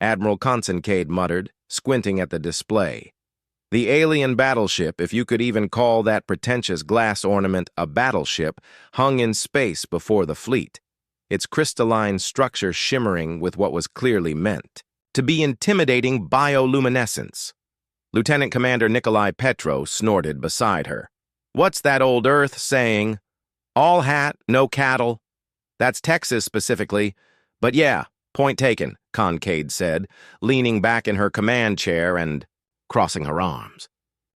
Admiral Kincaid muttered, squinting at the display. The alien battleship, if you could even call that pretentious glass ornament a battleship, hung in space before the fleet, its crystalline structure shimmering with what was clearly meant to be intimidating bioluminescence. Lieutenant Commander Nikolai Petro snorted beside her. "What's that old Earth saying? All hat, no cattle." "That's Texas specifically. But yeah, point taken," Kincaid said, leaning back in her command chair and crossing her arms.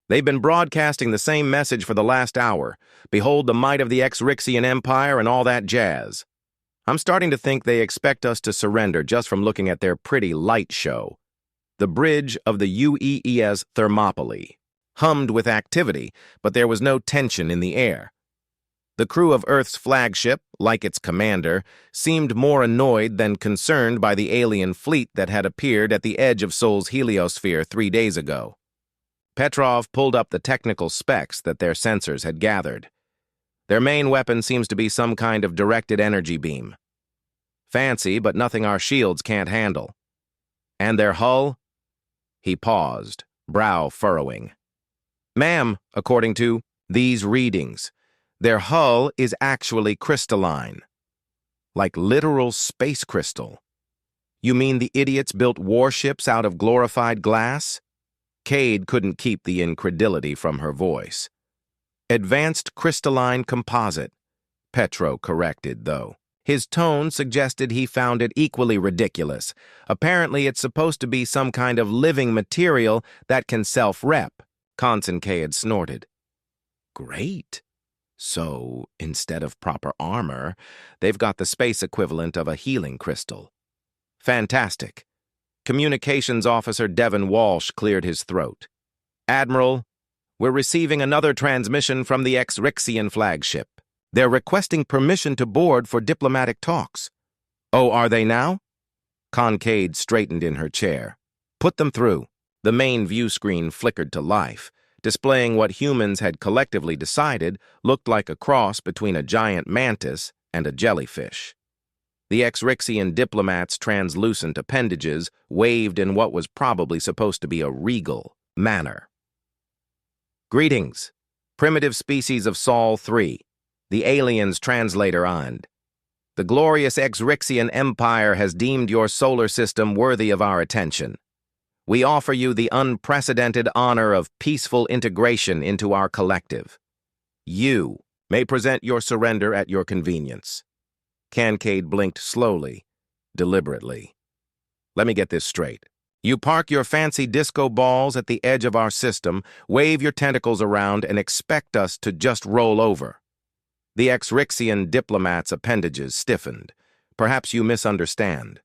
"They've been broadcasting the same message for the last hour. Behold the might of the Zrixian Empire and all that jazz. I'm starting to think they expect us to surrender just from looking at their pretty light show." The bridge of the UES Thermopylae hummed with activity, but there was no tension in the air. The crew of Earth's flagship, like its commander, seemed more annoyed than concerned by the alien fleet that had appeared at the edge of Sol's heliosphere 3 days ago. Petrov pulled up the technical specs that their sensors had gathered. Their main weapon seems to be some kind of directed energy beam. Fancy, but nothing our shields can't handle. And their hull? He paused, brow furrowing. "Ma'am, according to these readings, their hull is actually crystalline. Like literal space crystal. You mean the idiots built warships out of glorified glass?" Cade couldn't keep the incredulity from her voice. "Advanced crystalline composite," Petro corrected, though. His tone suggested he found it equally ridiculous. Apparently it's supposed to be some kind of living material that can self-rep, Kincaid snorted. "Great. So, instead of proper armor, they've got the space equivalent of a healing crystal." "Fantastic." Communications Officer Devin Walsh cleared his throat. "Admiral, we're receiving another transmission from the Zrixian flagship. They're requesting permission to board for diplomatic talks." "Oh, are they now?" Kincaid straightened in her chair. "Put them through." The main view screen flickered to life, displaying what humans had collectively decided looked like a cross between a giant mantis and a jellyfish. The Zrixian diplomat's translucent appendages waved in what was probably supposed to be a regal manner. "Greetings, primitive species of Sol 3. The aliens translator on. The glorious Zrixian Empire has deemed your solar system worthy of our attention. We offer you the unprecedented honor of peaceful integration into our collective. You may present your surrender at your convenience." Kincaid blinked slowly, deliberately. "Let me get this straight. You park your fancy disco balls at the edge of our system, wave your tentacles around, and expect us to just roll over." The Zrixian diplomat's appendages stiffened. "Perhaps you misunderstand.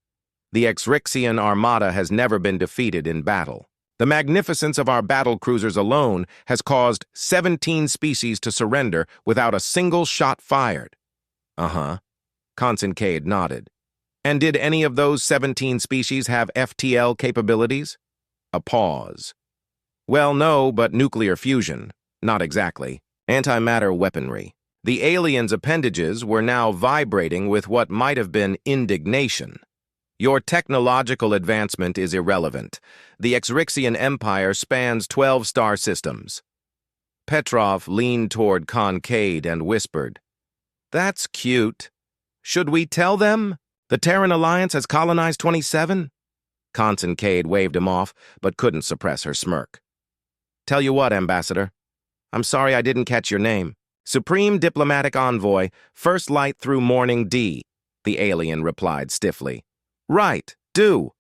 The Zrixian armada has never been defeated in battle. The magnificence of our battle cruisers alone has caused 17 species to surrender without a single shot fired." "Uh-huh." Kincaid nodded. "And did any of those 17 species have FTL capabilities?" A pause. "Well, no, but nuclear fusion. Not exactly. Antimatter weaponry." The aliens' appendages were now vibrating with what might have been indignation. "Your technological advancement is irrelevant. The Zrixian Empire spans 12 star systems." Petrov leaned toward Kincaid and whispered, "That's cute. Should we tell them? The Terran Alliance has colonized 27? Kincaid waved him off, but couldn't suppress her smirk. "Tell you what, Ambassador. I'm sorry I didn't catch your name. Supreme Diplomatic Envoy, First Light through Morning D," the alien replied stiffly. "Right, do."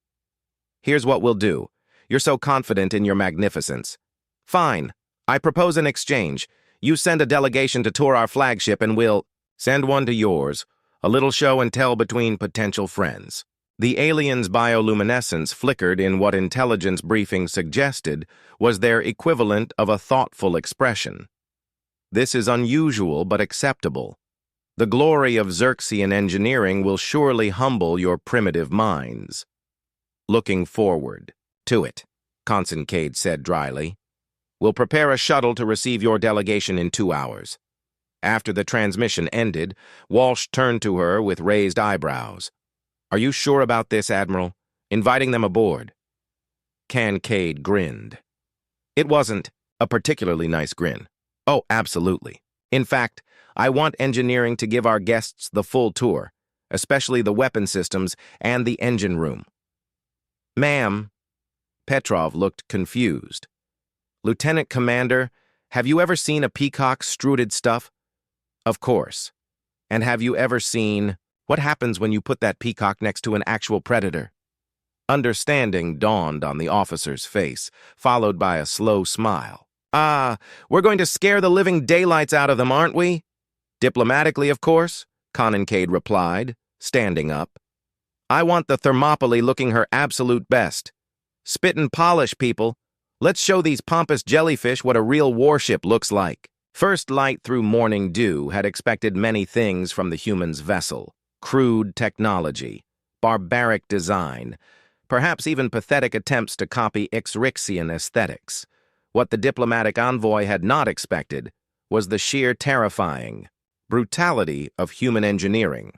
"Here's what we'll do. You're so confident in your magnificence. Fine, I propose an exchange. You send a delegation to tour our flagship and we'll send one to yours. A little show and tell between potential friends." The aliens' bioluminescence flickered in what intelligence briefing suggested was their equivalent of a thoughtful expression. "This is unusual but acceptable. The glory of Zrixian engineering will surely humble your primitive minds." "Looking forward to it," Kincaid said dryly. "We'll prepare a shuttle to receive your delegation in 2 hours." After the transmission ended, Walsh turned to her with raised eyebrows. "Are you sure about this, Admiral? inviting them aboard. Kincaid grinned. It wasn't a particularly nice grin. Oh, absolutely. In fact, I want engineering to give our guests the full tour, especially the weapon systems and the engine room. Ma'am, Petrov looked confused. Lieutenant Commander, have you ever seen a peacock struded stuff? Of course. And have you ever seen what happens when you put that peacock next to an actual predator? Understanding dawned on the officer's face, followed by a slow smile. We're going to scare the living daylights out of them, aren't we? Diplomatically, of course, Kincaid replied, standing up. I want the Thermopylae looking her absolute best. Spit and polish, people. Let's show these pompous jellyfish what a real warship looks like. First Light through morning dew had expected many things from the human's vessel. Crude technology, barbaric design, perhaps even pathetic attempts to copy Zrixian aesthetics. What the diplomatic envoy had not expected was the sheer terrifying brutality of human engineering.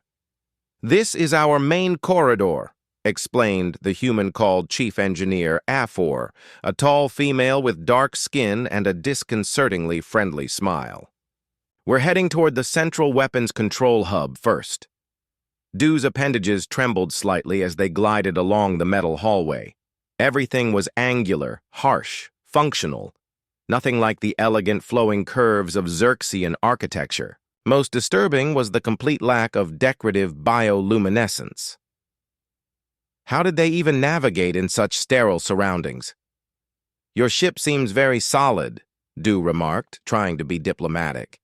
This is our main corridor, explained the human called Chief Engineer Afor, a tall female with dark skin and a disconcertingly friendly smile. We're heading toward the central weapons control hub first. Dew's appendages trembled slightly as they glided along the metal hallway. Everything was angular, harsh, functional, nothing like the elegant flowing curves of Zrixian architecture. Most disturbing was the complete lack of decorative bioluminescence. How did they even navigate in such sterile surroundings? Your ship seems very solid, Dew remarked, trying to be diplomatic.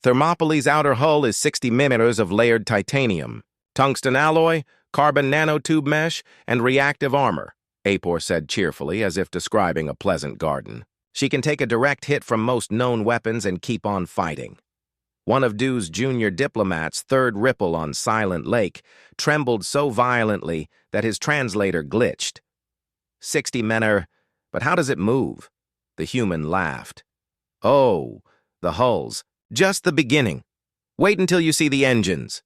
Thermopylae's outer hull is 60 millimeters of layered titanium, tungsten alloy, carbon nanotube mesh, and reactive armor, Apor said cheerfully, as if describing a pleasant garden. She can take a direct hit from most known weapons and keep on fighting. One of Dew's junior diplomats' third ripple on Silent Lake trembled so violently that his translator glitched. 60 men but how does it move? The human laughed. Oh, the hulls. Just the beginning. Wait until you see the engines.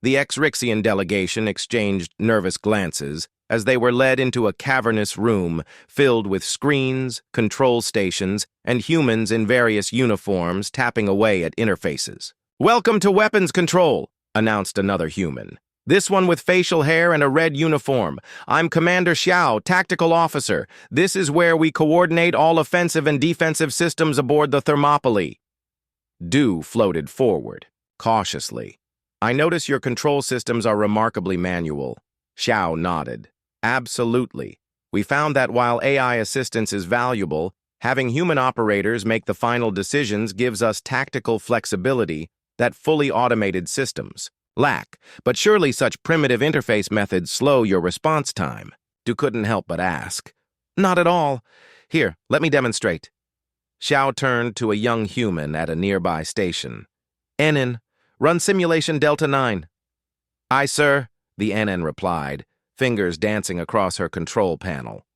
The Zrixian delegation exchanged nervous glances as they were led into a cavernous room filled with screens, control stations, and humans in various uniforms tapping away at interfaces. Welcome to weapons control, announced another human. This one with facial hair and a red uniform. I'm Commander Xiao, Tactical Officer. This is where we coordinate all offensive and defensive systems aboard the Thermopylae. Dew floated forward, cautiously. I notice your control systems are remarkably manual. Xiao nodded. Absolutely. We found that while AI assistance is valuable, having human operators make the final decisions gives us tactical flexibility that fully automated systems lack. But surely such primitive interface methods slow your response time. Dew couldn't help but ask. Not at all. Here, let me demonstrate. Xiao turned to a young human at a nearby station. NN, run simulation Delta 9. Aye, sir, the NN replied, fingers dancing across her control panel.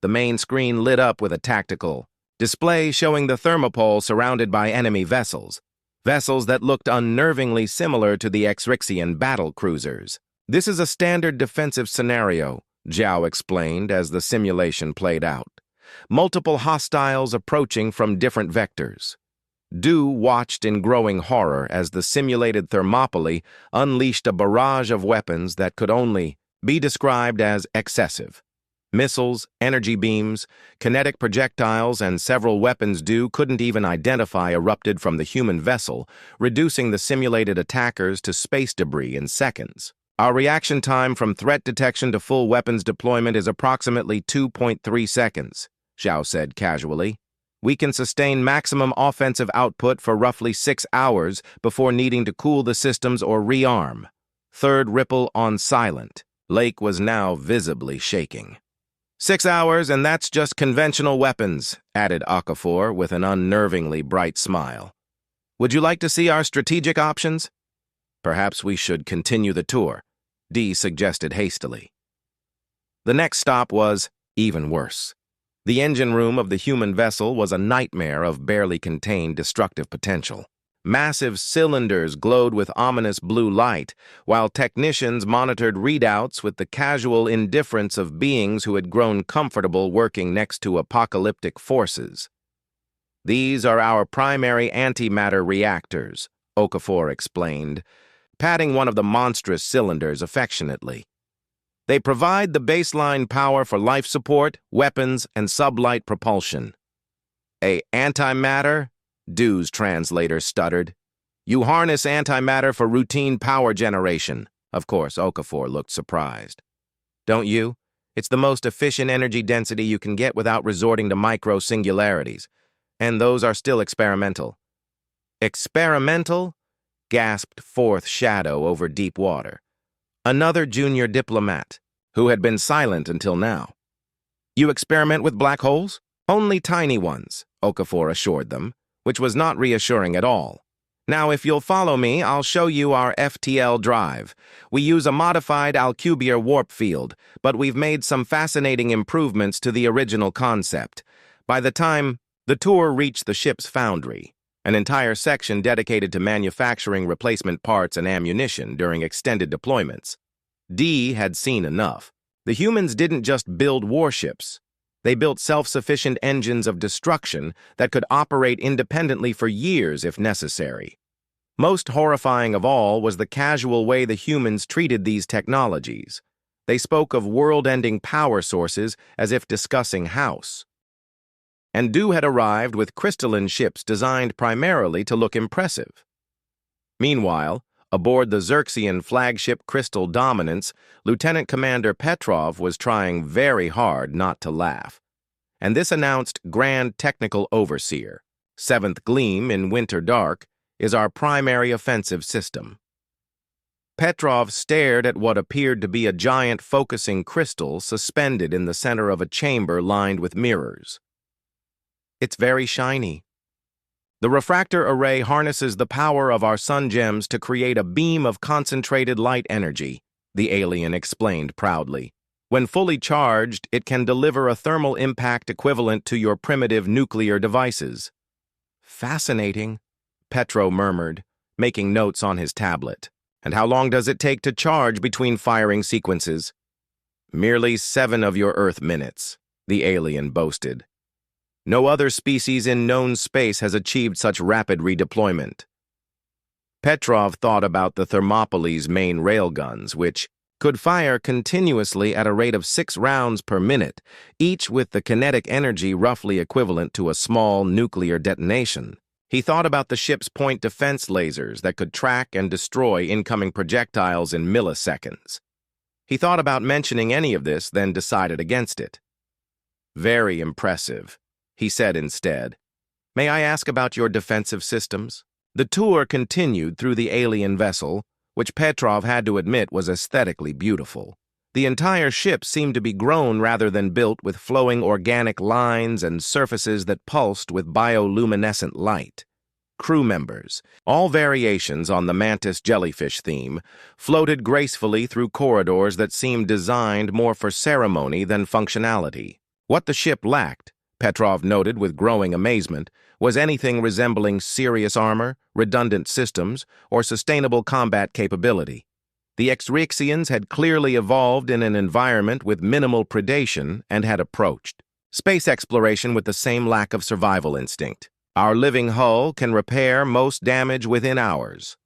The main screen lit up with a tactical display showing the thermopole surrounded by enemy vessels that looked unnervingly similar to the Zrixian battle cruisers. This is a standard defensive scenario, Zhao explained as the simulation played out. Multiple hostiles approaching from different vectors. Dew watched in growing horror as the simulated Thermopylae unleashed a barrage of weapons that could only be described as excessive. Missiles, energy beams, kinetic projectiles, and several weapons Dew couldn't even identify erupted from the human vessel, reducing the simulated attackers to space debris in seconds. Our reaction time from threat detection to full weapons deployment is approximately 2.3 seconds, Xiao said casually. We can sustain maximum offensive output for roughly 6 hours before needing to cool the systems or rearm. Third ripple on silent. Lake was now visibly shaking. 6 hours, and that's just conventional weapons, added Okafor with an unnervingly bright smile. Would you like to see our strategic options? Perhaps we should continue the tour, Dee suggested hastily. The next stop was even worse. The engine room of the human vessel was a nightmare of barely contained destructive potential. Massive cylinders glowed with ominous blue light, while technicians monitored readouts with the casual indifference of beings who had grown comfortable working next to apocalyptic forces. "These are our primary antimatter reactors," Okafor explained, patting one of the monstrous cylinders affectionately. "They provide the baseline power for life support, weapons, and sublight propulsion." Antimatter?" Dew's translator stuttered. "You harness antimatter for routine power generation." Of course, Okafor looked surprised. "Don't you? It's the most efficient energy density you can get without resorting to micro-singularities. And those are still experimental." "Experimental?" gasped Fourth Shadow over deep water, another junior diplomat, who had been silent until now. "You experiment with black holes?" "Only tiny ones," Okafor assured them, which was not reassuring at all. "Now, if you'll follow me, I'll show you our FTL drive. We use a modified Alcubierre warp field, but we've made some fascinating improvements to the original concept." By the time the tour reached the ship's foundry, an entire section dedicated to manufacturing replacement parts and ammunition during extended deployments, D had seen enough. The humans didn't just build warships. They built self-sufficient engines of destruction that could operate independently for years if necessary. Most horrifying of all was the casual way the humans treated these technologies. They spoke of world-ending power sources as if discussing House. And Dew had arrived with crystalline ships designed primarily to look impressive. Meanwhile, aboard the Zrixian flagship Crystal Dominance, Lieutenant Commander Petrov was trying very hard not to laugh. And this announced Grand Technical Overseer, Seventh Gleam in Winter Dark, is our primary offensive system. Petrov stared at what appeared to be a giant focusing crystal suspended in the center of a chamber lined with mirrors. "It's very shiny. The refractor array harnesses the power of our sun gems to create a beam of concentrated light energy," the alien explained proudly. "When fully charged, it can deliver a thermal impact equivalent to your primitive nuclear devices." "Fascinating," Petro murmured, making notes on his tablet. "And how long does it take to charge between firing sequences?" "Merely 7 of your Earth minutes," the alien boasted. "No other species in known space has achieved such rapid redeployment." Petrov thought about the Thermopylae's main railguns, which could fire continuously at a rate of 6 rounds per minute, each with the kinetic energy roughly equivalent to a small nuclear detonation. He thought about the ship's point defense lasers that could track and destroy incoming projectiles in milliseconds. He thought about mentioning any of this, then decided against it. "Very impressive," he said instead. "May I ask about your defensive systems?" The tour continued through the alien vessel, which Petrov had to admit was aesthetically beautiful. The entire ship seemed to be grown rather than built, with flowing organic lines and surfaces that pulsed with bioluminescent light. Crew members, all variations on the mantis jellyfish theme, floated gracefully through corridors that seemed designed more for ceremony than functionality. What the ship lacked, Petrov noted with growing amazement, was anything resembling serious armor, redundant systems, or sustainable combat capability. The Zrixians had clearly evolved in an environment with minimal predation and had approached space exploration with the same lack of survival instinct. "Our living hull can repair most damage within hours,"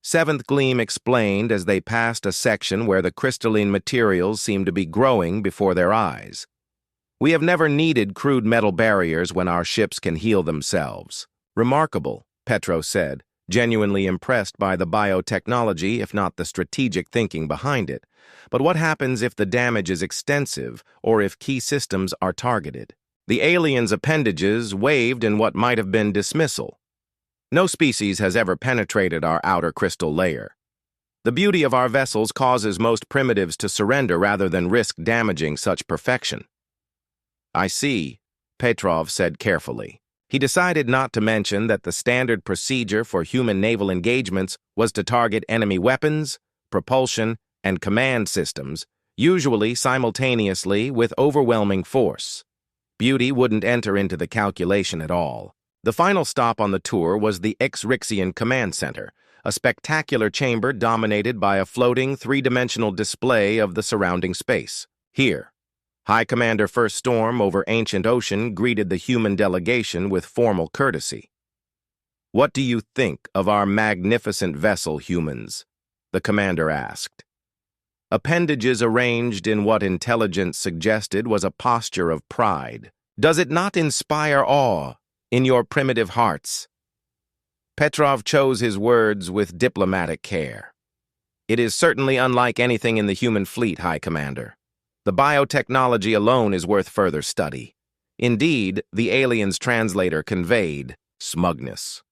Seventh Gleam explained as they passed a section where the crystalline materials seemed to be growing before their eyes. "We have never needed crude metal barriers when our ships can heal themselves." "Remarkable," Petro said, genuinely impressed by the biotechnology, if not the strategic thinking behind it. "But what happens if the damage is extensive, or if key systems are targeted?" The alien's appendages waved in what might have been dismissal. "No species has ever penetrated our outer crystal layer. The beauty of our vessels causes most primitives to surrender rather than risk damaging such perfection." "I see," Petrov said carefully. He decided not to mention that the standard procedure for human naval engagements was to target enemy weapons, propulsion, and command systems, usually simultaneously with overwhelming force. Beauty wouldn't enter into the calculation at all. The final stop on the tour was the Zrixian Command Center, a spectacular chamber dominated by a floating, three-dimensional display of the surrounding space. Here, High Commander First Storm over Ancient Ocean greeted the human delegation with formal courtesy. "What do you think of our magnificent vessel, humans?" the commander asked. Appendages arranged in what intelligence suggested was a posture of pride. "Does it not inspire awe in your primitive hearts?" Petrov chose his words with diplomatic care. "It is certainly unlike anything in the human fleet, High Commander. The biotechnology alone is worth further study." Indeed, the alien's translator conveyed smugness.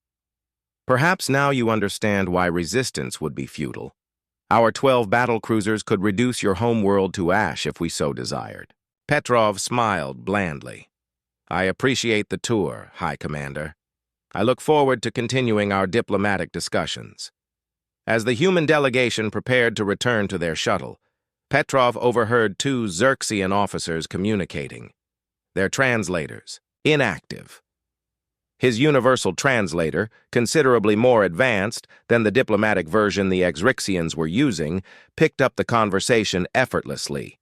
"Perhaps now you understand why resistance would be futile. Our 12 battlecruisers could reduce your homeworld to ash if we so desired." Petrov smiled blandly. "I appreciate the tour, High Commander. I look forward to continuing our diplomatic discussions." As the human delegation prepared to return to their shuttle, Petrov overheard two Zrixian officers communicating. Their translators, inactive. His universal translator, considerably more advanced than the diplomatic version the Zrixians were using, picked up the conversation effortlessly.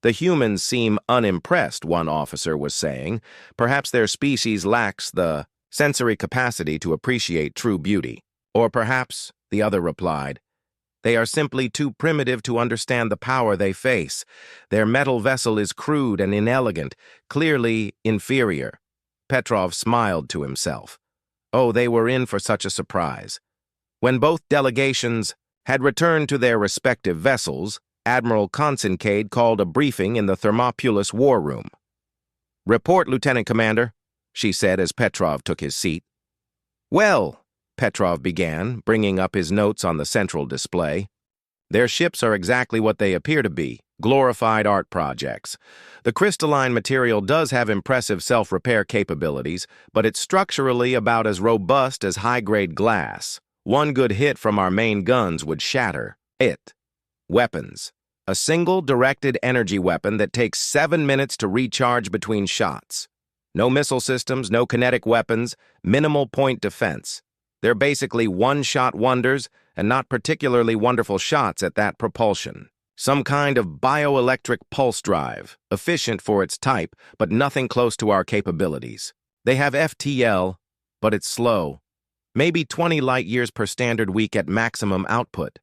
"The humans seem unimpressed," one officer was saying. "Perhaps their species lacks the sensory capacity to appreciate true beauty." "Or perhaps," the other replied, "they are simply too primitive to understand the power they face. Their metal vessel is crude and inelegant, clearly inferior." Petrov smiled to himself. Oh, they were in for such a surprise. When both delegations had returned to their respective vessels, Admiral Kincaid called a briefing in the Thermopylae war room. "Report, Lieutenant Commander," she said as Petrov took his seat. "Well," Petrov began, bringing up his notes on the central display, "their ships are exactly what they appear to be, glorified art projects. The crystalline material does have impressive self-repair capabilities, but it's structurally about as robust as high-grade glass. One good hit from our main guns would shatter it. Weapons. A single directed energy weapon that takes 7 minutes to recharge between shots. No missile systems, no kinetic weapons, minimal point defense. They're basically one-shot wonders and not particularly wonderful shots at that propulsion. Some kind of bioelectric pulse drive, efficient for its type, but nothing close to our capabilities. They have FTL, but it's slow. Maybe 20 light years per standard week at maximum output."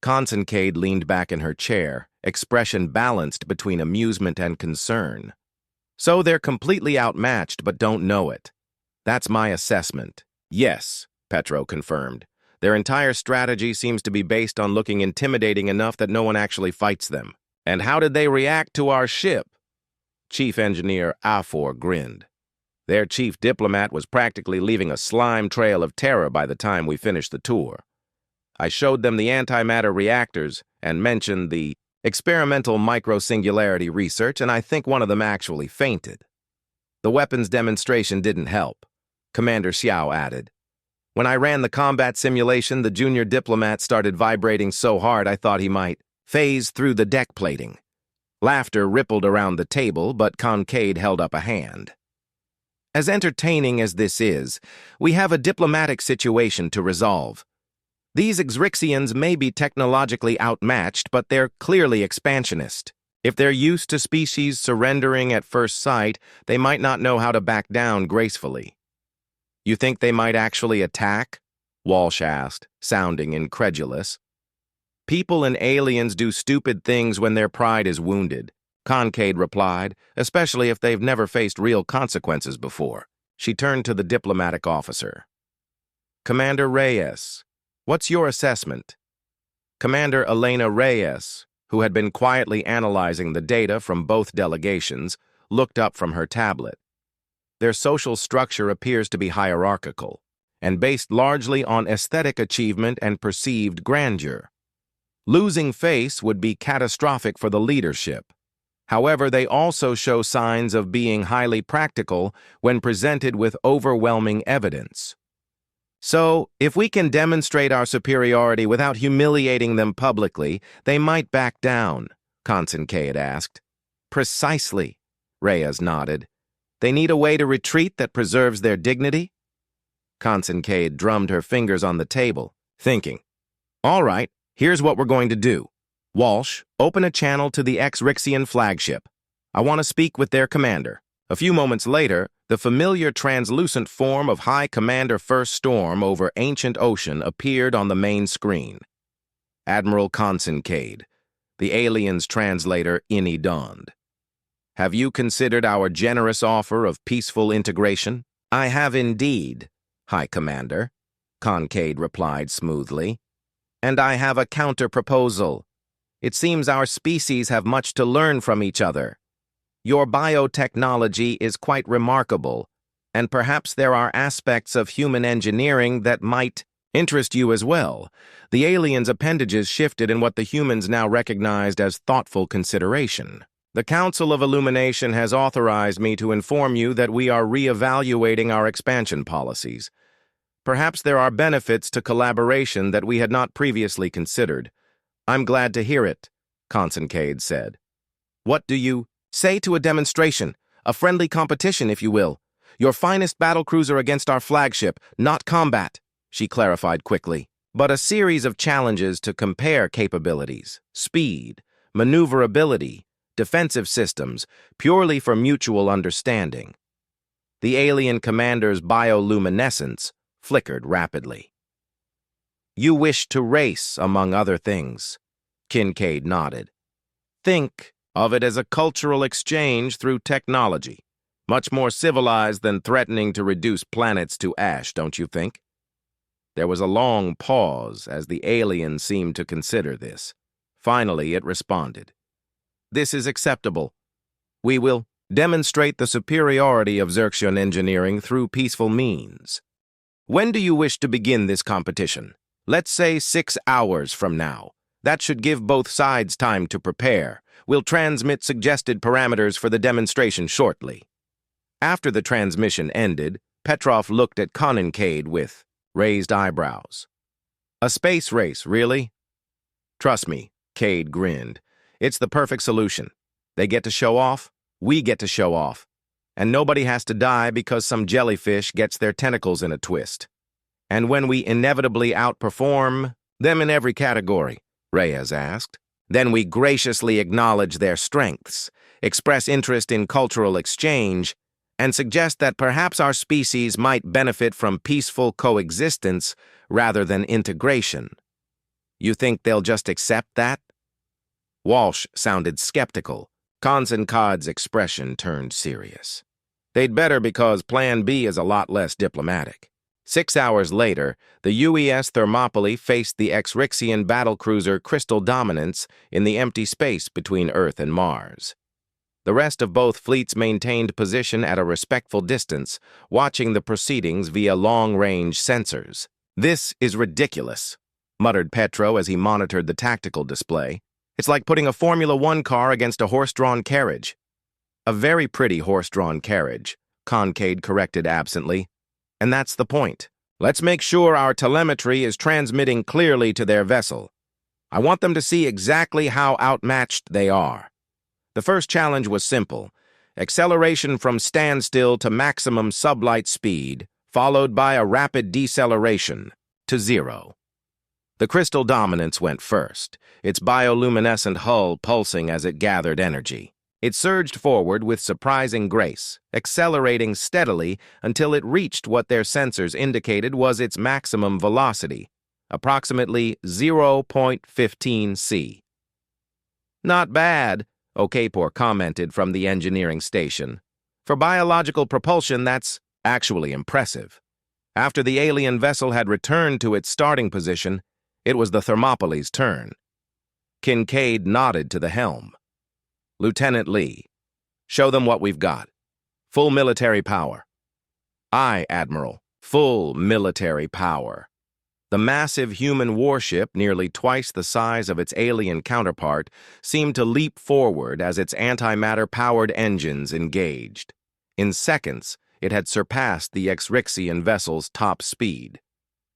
Kincaid leaned back in her chair, expression balanced between amusement and concern. "So they're completely outmatched but don't know it. That's my assessment." "Yes," Petro confirmed. "Their entire strategy seems to be based on looking intimidating enough that no one actually fights them." "And how did they react to our ship?" Chief Engineer Afor grinned. "Their chief diplomat was practically leaving a slime trail of terror by the time we finished the tour. I showed them the antimatter reactors and mentioned the experimental microsingularity research, and I think one of them actually fainted. The weapons demonstration didn't help," Commander Xiao added. "When I ran the combat simulation, the junior diplomat started vibrating so hard I thought he might phase through the deck plating." Laughter rippled around the table, but Kincaid held up a hand. "As entertaining as this is, we have a diplomatic situation to resolve. These Zrixians may be technologically outmatched, but they're clearly expansionist. If they're used to species surrendering at first sight, they might not know how to back down gracefully." "You think they might actually attack?" Walsh asked, sounding incredulous. "People and aliens do stupid things when their pride is wounded," Kincaid replied, "especially if they've never faced real consequences before." She turned to the diplomatic officer. "Commander Reyes, what's your assessment?" Commander Elena Reyes, who had been quietly analyzing the data from both delegations, looked up from her tablet. Their social structure appears to be hierarchical and based largely on aesthetic achievement and perceived grandeur. Losing face would be catastrophic for the leadership. However, they also show signs of being highly practical when presented with overwhelming evidence. "So, if we can demonstrate our superiority without humiliating them publicly, they might back down," Kincaid asked. "Precisely," Reyes nodded. They need a way to retreat that preserves their dignity? Kincaid drummed her fingers on the table, thinking. All right, here's what we're going to do. Walsh, open a channel to the Zrixian flagship. I want to speak with their commander. A few moments later, the familiar translucent form of High Commander First Storm over Ancient Ocean appeared on the main screen. Admiral Kincaid, the alien's translator, donned. Have you considered our generous offer of peaceful integration? I have indeed, High Commander, Kincaid replied smoothly. And I have a counter-proposal. It seems our species have much to learn from each other. Your biotechnology is quite remarkable, and perhaps there are aspects of human engineering that might interest you as well. The aliens' appendages shifted in what the humans now recognized as thoughtful consideration. The Council of Illumination has authorized me to inform you that we are re-evaluating our expansion policies. Perhaps there are benefits to collaboration that we had not previously considered. I'm glad to hear it, Kincaid said. What do you say to a demonstration, a friendly competition, if you will? Your finest battlecruiser against our flagship, not combat, she clarified quickly, but a series of challenges to compare capabilities, speed, maneuverability, defensive systems, purely for mutual understanding. The alien commander's bioluminescence flickered rapidly. You wish to race, among other things, Kincaid nodded. Think of it as a cultural exchange through technology. Much more civilized than threatening to reduce planets to ash, don't you think? There was a long pause as the alien seemed to consider this. Finally, it responded. This is acceptable. We will demonstrate the superiority of Zrixian engineering through peaceful means. When do you wish to begin this competition? Let's say 6 hours from now. That should give both sides time to prepare. We'll transmit suggested parameters for the demonstration shortly. After the transmission ended, Petrov looked at Kincaid with raised eyebrows. A space race, really? Trust me, Cade grinned. It's the perfect solution. They get to show off, we get to show off. And nobody has to die because some jellyfish gets their tentacles in a twist. And when we inevitably outperform them in every category, Reyes asked, then we graciously acknowledge their strengths, express interest in cultural exchange, and suggest that perhaps our species might benefit from peaceful coexistence rather than integration. You think they'll just accept that? Walsh sounded skeptical. Kincaid's expression turned serious. They'd better, because Plan B is a lot less diplomatic. 6 hours later, the UES Thermopylae faced the Zrixian battlecruiser Crystal Dominance in the empty space between Earth and Mars. The rest of both fleets maintained position at a respectful distance, watching the proceedings via long-range sensors. This is ridiculous, muttered Petro as he monitored the tactical display. It's like putting a Formula One car against a horse-drawn carriage. A very pretty horse-drawn carriage, Kincaid corrected absently. And that's the point. Let's make sure our telemetry is transmitting clearly to their vessel. I want them to see exactly how outmatched they are. The first challenge was simple: acceleration from standstill to maximum sublight speed, followed by a rapid deceleration to 0. The Crystal Dominance went first, its bioluminescent hull pulsing as it gathered energy. It surged forward with surprising grace, accelerating steadily until it reached what their sensors indicated was its maximum velocity, approximately 0.15 c. Not bad, Okafor commented from the engineering station. For biological propulsion, that's actually impressive. After the alien vessel had returned to its starting position, it was the Thermopylae's turn. Kincaid nodded to the helm. Lieutenant Lee, show them what we've got. Full military power. Aye, Admiral, full military power. The massive human warship, nearly twice the size of its alien counterpart, seemed to leap forward as its antimatter-powered engines engaged. In seconds, it had surpassed the Zrixian vessel's top speed.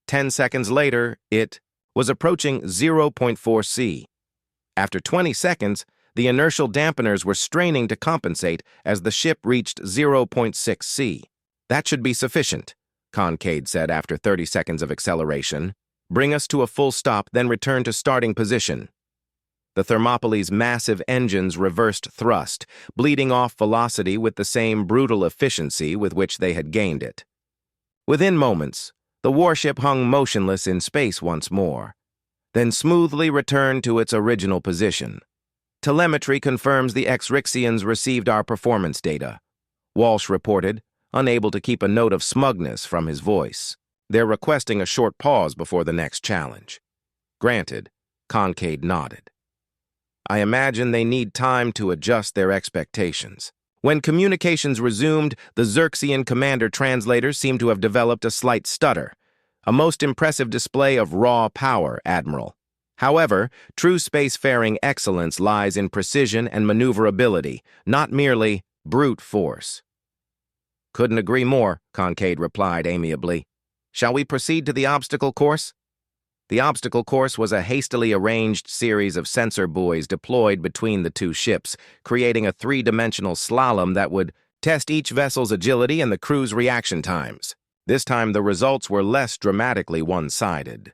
10 seconds later, it was approaching 0.4 c. After 20 seconds, The inertial dampeners were straining to compensate as the ship reached 0.6 C. "That should be sufficient," Kincaid said after 30 seconds of acceleration. "Bring us to a full stop, then return to starting position." The Thermopylae's massive engines reversed thrust, bleeding off velocity with the same brutal efficiency with which they had gained it. Within moments, the warship hung motionless in space once more, then smoothly returned to its original position. "Telemetry confirms the Zrixians received our performance data," Walsh reported, unable to keep a note of smugness from his voice. "They're requesting a short pause before the next challenge." "Granted," Kincaid nodded. "I imagine they need time to adjust their expectations." When communications resumed, the Zrixian commander translators seemed to have developed a slight stutter. "A most impressive display of raw power, Admiral. However, true spacefaring excellence lies in precision and maneuverability, not merely brute force." "Couldn't agree more," Kincaid replied amiably. "Shall we proceed to the obstacle course?" The obstacle course was a hastily arranged series of sensor buoys deployed between the two ships, creating a three-dimensional slalom that would test each vessel's agility and the crew's reaction times. This time the results were less dramatically one-sided.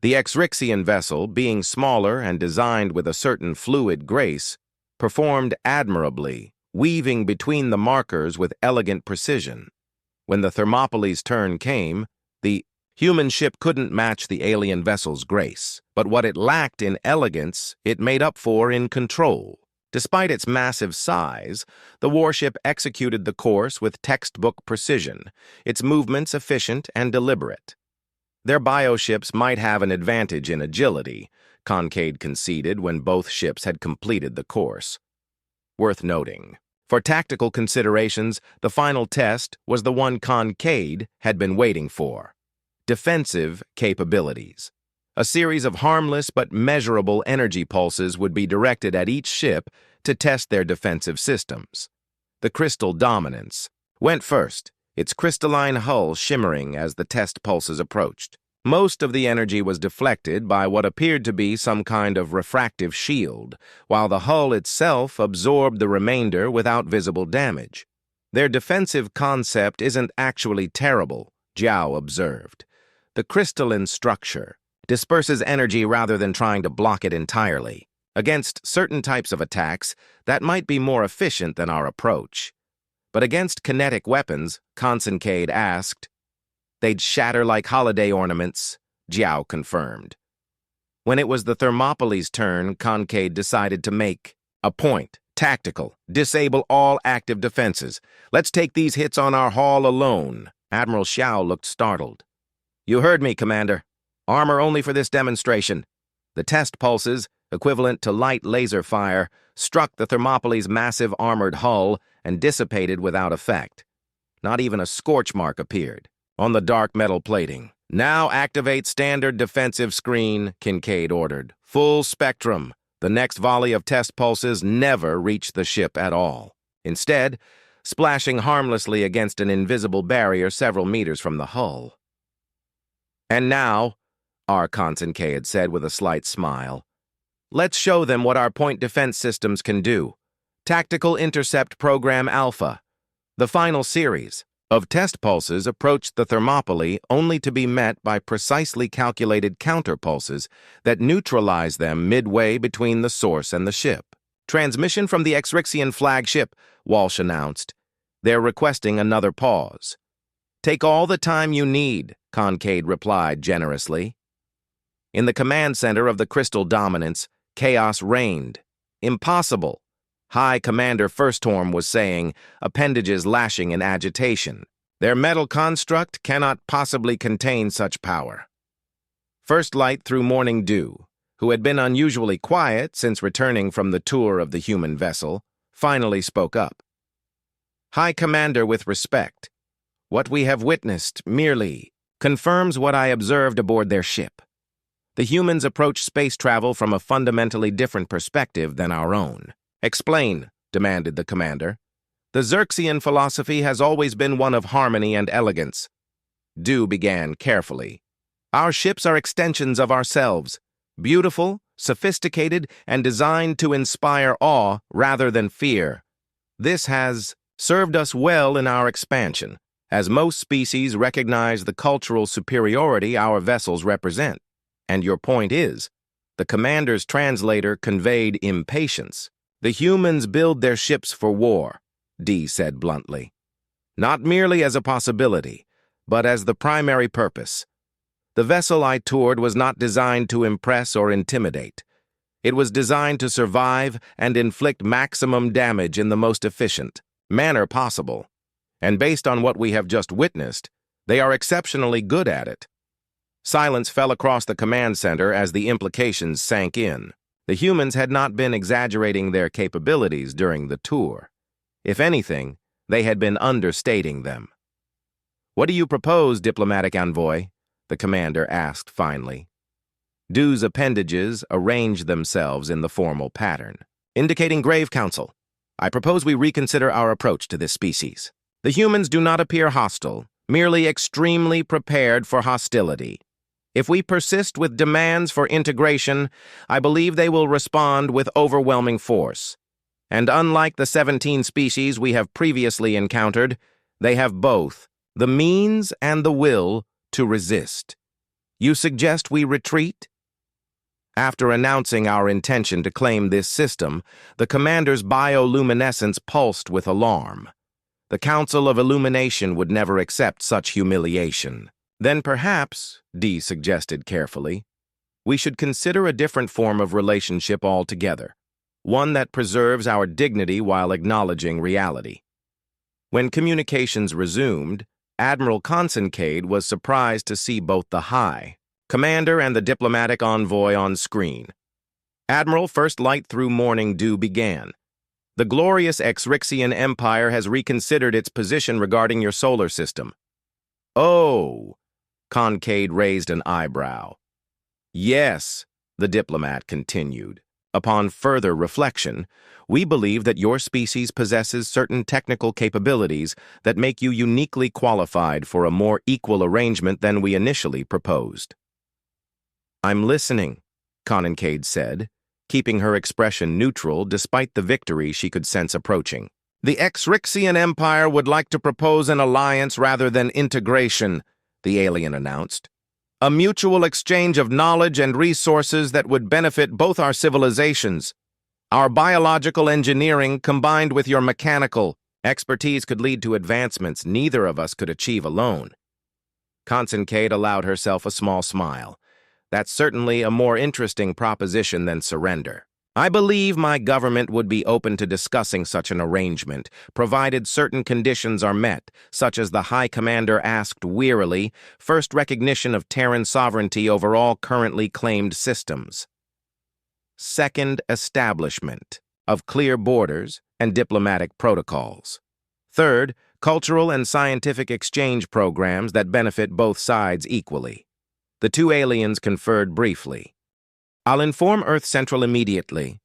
The Zrixian vessel, being smaller and designed with a certain fluid grace, performed admirably, weaving between the markers with elegant precision. When the Thermopylae's turn came, the human ship couldn't match the alien vessel's grace, but what it lacked in elegance, it made up for in control. Despite its massive size, the warship executed the course with textbook precision, its movements efficient and deliberate. Their bioships might have an advantage in agility, Kincaid conceded when both ships had completed the course. Worth noting, for tactical considerations, the final test was the one Kincaid had been waiting for: defensive capabilities. A series of harmless but measurable energy pulses would be directed at each ship to test their defensive systems. The Crystal Dominance went first, its crystalline hull shimmering as the test pulses approached. Most of the energy was deflected by what appeared to be some kind of refractive shield, while the hull itself absorbed the remainder without visible damage. "Their defensive concept isn't actually terrible," Zhao observed. "The crystalline structure disperses energy rather than trying to block it entirely. Against certain types of attacks, that might be more efficient than our approach. But against kinetic weapons," Kincaid asked. "They'd shatter like holiday ornaments," Zhao confirmed. When it was the Thermopylae's turn, Kincaid decided to make a point. "Tactical. Disable all active defenses. Let's take these hits on our hull alone." Admiral Xiao looked startled. "You heard me, Commander. Armor only for this demonstration." The test pulses, equivalent to light laser fire, struck the Thermopylae's massive armored hull and dissipated without effect. Not even a scorch mark appeared on the dark metal plating. "Now activate standard defensive screen," Kincaid ordered. "Full spectrum." The next volley of test pulses never reached the ship at all. Instead, splashing harmlessly against an invisible barrier several meters from the hull. "And now," Kincaid said with a slight smile, "let's show them what our point defense systems can do. Tactical Intercept Program Alpha." The final series of test pulses approached the Thermopylae only to be met by precisely calculated counterpulses that neutralized them midway between the source and the ship. "Transmission from the Zrixian flagship," Walsh announced. "They're requesting another pause." "Take all the time you need," Kincaid replied generously. In the command center of the Crystal Dominance, chaos reigned. "Impossible," High Commander Firsthorn was saying, appendages lashing in agitation. "Their metal construct cannot possibly contain such power." First Light through Morning Dew, who had been unusually quiet since returning from the tour of the human vessel, finally spoke up. "High Commander, with respect, what we have witnessed merely confirms what I observed aboard their ship. The humans approach space travel from a fundamentally different perspective than our own." "Explain," demanded the commander. "The Zrixian philosophy has always been one of harmony and elegance." Dew began carefully. "Our ships are extensions of ourselves, beautiful, sophisticated, and designed to inspire awe rather than fear. This has served us well in our expansion, as most species recognize the cultural superiority our vessels represent. And your point is, the commander's translator conveyed impatience. The humans build their ships for war, Dee said bluntly. Not merely as a possibility, but as the primary purpose. The vessel I toured was not designed to impress or intimidate. It was designed to survive and inflict maximum damage in the most efficient manner possible. And based on what we have just witnessed, they are exceptionally good at it. Silence fell across the command center as the implications sank in. The humans had not been exaggerating their capabilities during the tour. If anything, they had been understating them. "What do you propose, diplomatic envoy?" the commander asked finally. Dew's appendages arranged themselves in the formal pattern, indicating grave counsel. "I propose we reconsider our approach to this species. The humans do not appear hostile, merely extremely prepared for hostility. If we persist with demands for integration, I believe they will respond with overwhelming force. And unlike the 17 species we have previously encountered, they have both the means and the will to resist. You suggest we retreat?" After announcing our intention to claim this system, the commander's bioluminescence pulsed with alarm. The Council of Illumination would never accept such humiliation. "Then perhaps," Dee suggested carefully, "we should consider a different form of relationship altogether, one that preserves our dignity while acknowledging reality." When communications resumed, Admiral Kincaid was surprised to see both the High Commander and the diplomatic envoy on screen. "Admiral, first light through morning dew began. The glorious Zrixian Empire has reconsidered its position regarding your solar system." "Oh," Kincaid raised an eyebrow. "Yes," the diplomat continued. "Upon further reflection, we believe that your species possesses certain technical capabilities that make you uniquely qualified for a more equal arrangement than we initially proposed." "I'm listening," Kincaid said, keeping her expression neutral despite the victory she could sense approaching. "The Zrixian Empire would like to propose an alliance rather than integration," the alien announced. "A mutual exchange of knowledge and resources that would benefit both our civilizations. Our biological engineering combined with your mechanical expertise could lead to advancements neither of us could achieve alone." Kincaid allowed herself a small smile. "That's certainly a more interesting proposition than surrender. I believe my government would be open to discussing such an arrangement, provided certain conditions are met, such as the High Commander asked wearily, first recognition of Terran sovereignty over all currently claimed systems. Second, establishment of clear borders and diplomatic protocols. Third, cultural and scientific exchange programs that benefit both sides equally." The two aliens conferred briefly. "I'll inform Earth Central immediately.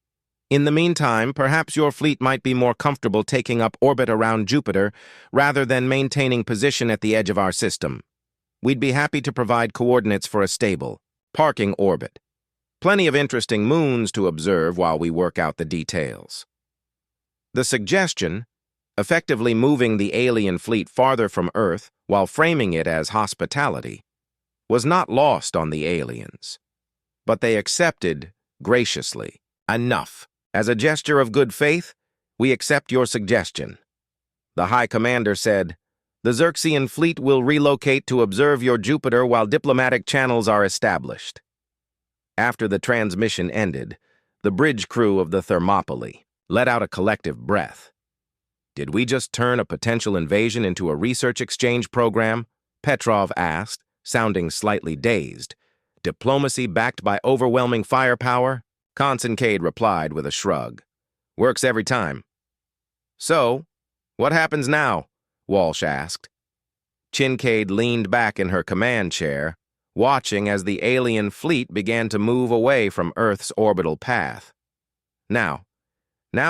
In the meantime, perhaps your fleet might be more comfortable taking up orbit around Jupiter rather than maintaining position at the edge of our system. We'd be happy to provide coordinates for a stable parking orbit. Plenty of interesting moons to observe while we work out the details." The suggestion, effectively moving the alien fleet farther from Earth while framing it as hospitality, was not lost on the aliens. But they accepted graciously. "Enough. As a gesture of good faith, we accept your suggestion." The High Commander said, "The Zrixian fleet will relocate to observe your Jupiter while diplomatic channels are established." After the transmission ended, the bridge crew of the Thermopylae let out a collective breath. "Did we just turn a potential invasion into a research exchange program?" Petrov asked, sounding slightly dazed. "Diplomacy backed by overwhelming firepower?" Kincaid replied with a shrug. "Works every time." "So, what happens now?" Walsh asked. Kincaid leaned back in her command chair, watching as the alien fleet began to move away from Earth's orbital path. Now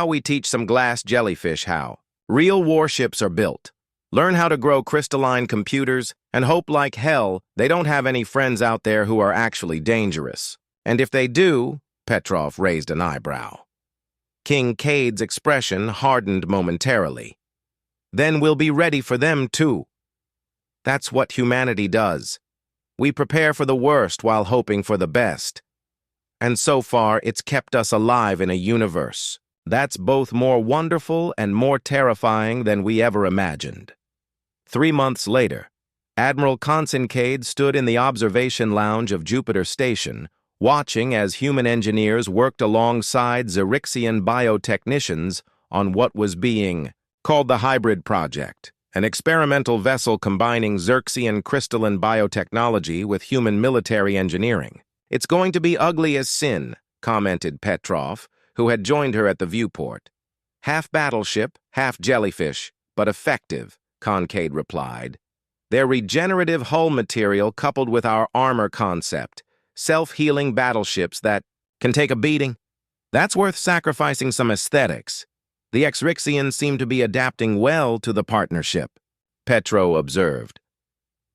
we teach some glass jellyfish how. Real warships are built. Learn how to grow crystalline computers, and hope like hell they don't have any friends out there who are actually dangerous. And if they do, Petrov raised an eyebrow. Kincaid's expression hardened momentarily. Then we'll be ready for them, too. That's what humanity does. We prepare for the worst while hoping for the best. And so far, it's kept us alive in a universe that's both more wonderful and more terrifying than we ever imagined. 3 months later, Admiral Kincaid stood in the observation lounge of Jupiter Station, watching as human engineers worked alongside Zrixian biotechnicians on what was being called the Hybrid Project, an experimental vessel combining Zrixian crystalline biotechnology with human military engineering. "It's going to be ugly as sin," commented Petrov, who had joined her at the viewport. "Half battleship, half jellyfish, but effective," Kincaid replied. "Their regenerative hull material coupled with our armor concept, self-healing battleships that can take a beating. That's worth sacrificing some aesthetics. The Zrixians seem to be adapting well to the partnership," Petro observed.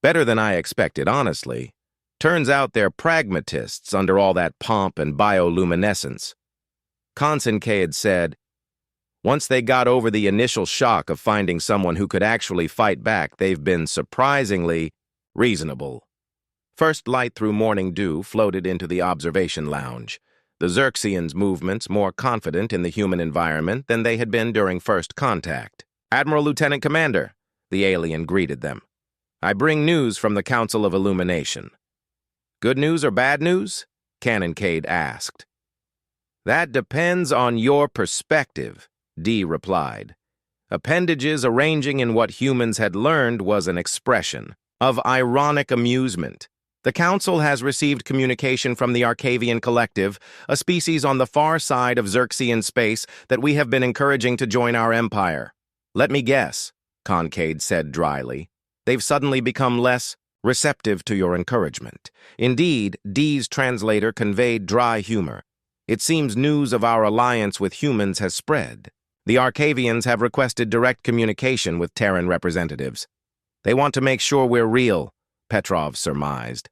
"Better than I expected, honestly. Turns out they're pragmatists under all that pomp and bioluminescence." Kincaid said, "Once they got over the initial shock of finding someone who could actually fight back, they've been surprisingly reasonable." First light through morning dew floated into the observation lounge, the Zrixians' movements more confident in the human environment than they had been during first contact. "Admiral Lieutenant Commander," the alien greeted them. "I bring news from the Council of Illumination." "Good news or bad news?" Kincaid asked. "That depends on your perspective," Dee replied. Appendages arranging in what humans had learned was an expression of ironic amusement. "The Council has received communication from the Arcavian Collective, a species on the far side of Zrixian space that we have been encouraging to join our empire." "Let me guess," Kincaid said dryly. "They've suddenly become less receptive to your encouragement." Indeed, Dee's translator conveyed dry humor. "It seems news of our alliance with humans has spread. The Arcavians have requested direct communication with Terran representatives. They want to make sure we're real," Petrov surmised.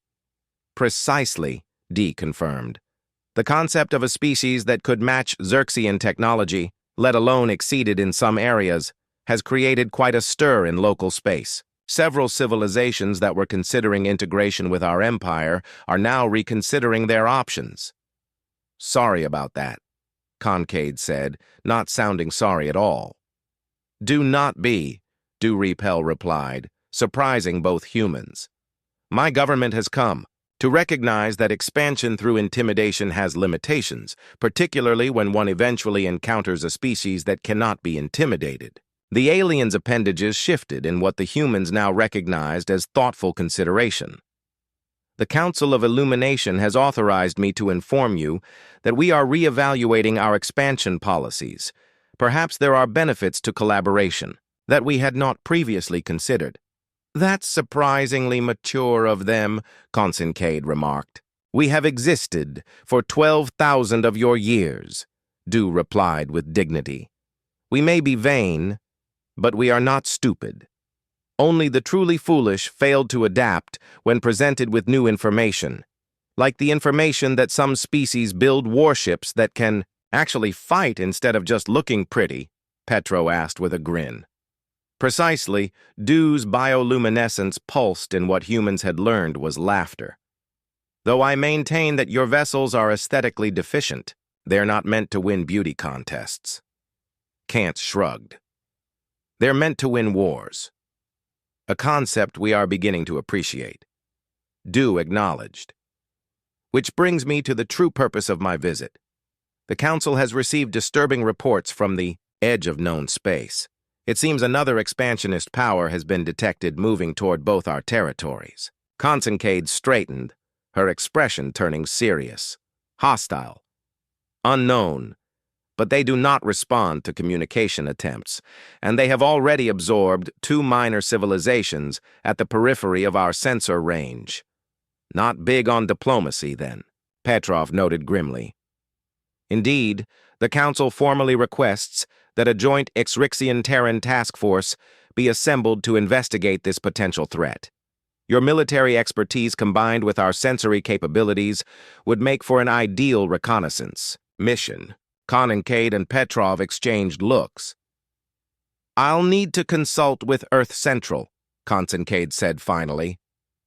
"Precisely," Dee confirmed. "The concept of a species that could match Zrixian technology, let alone exceed it in some areas, has created quite a stir in local space. Several civilizations that were considering integration with our empire are now reconsidering their options." "Sorry about that," Kincaid said, not sounding sorry at all. "Do not be," Repel replied, surprising both humans. "My government has come to recognize that expansion through intimidation has limitations, particularly when one eventually encounters a species that cannot be intimidated." The aliens' appendages shifted in what the humans now recognized as thoughtful consideration. "The Council of Illumination has authorized me to inform you that we are reevaluating our expansion policies. Perhaps there are benefits to collaboration that we had not previously considered." "That's surprisingly mature of them," Kincaid remarked. "We have existed for 12,000 of your years," Du replied with dignity. "We may be vain, but we are not stupid. Only the truly foolish failed to adapt when presented with new information, like the information that some species build warships that can actually fight instead of just looking pretty," Petro asked with a grin. Precisely, Du's bioluminescence pulsed in what humans had learned was laughter. "Though I maintain that your vessels are aesthetically deficient, they're not meant to win beauty contests." Kant shrugged. "They're meant to win wars. A concept we are beginning to appreciate." Du acknowledged. "Which brings me to the true purpose of my visit. The Council has received disturbing reports from the edge of known space. It seems another expansionist power has been detected moving toward both our territories." Kincaid straightened, her expression turning serious. "Hostile. Unknown. But they do not respond to communication attempts, and they have already absorbed 2 minor civilizations at the periphery of our sensor range." "Not big on diplomacy, then," Petrov noted grimly. "Indeed, the Council formally requests that a joint Zrixian Terran task force be assembled to investigate this potential threat." Your military expertise combined with our sensory capabilities would make for an ideal reconnaissance mission. Kincaid and Petrov exchanged looks. "I'll need to consult with Earth Central," Kincaid said finally.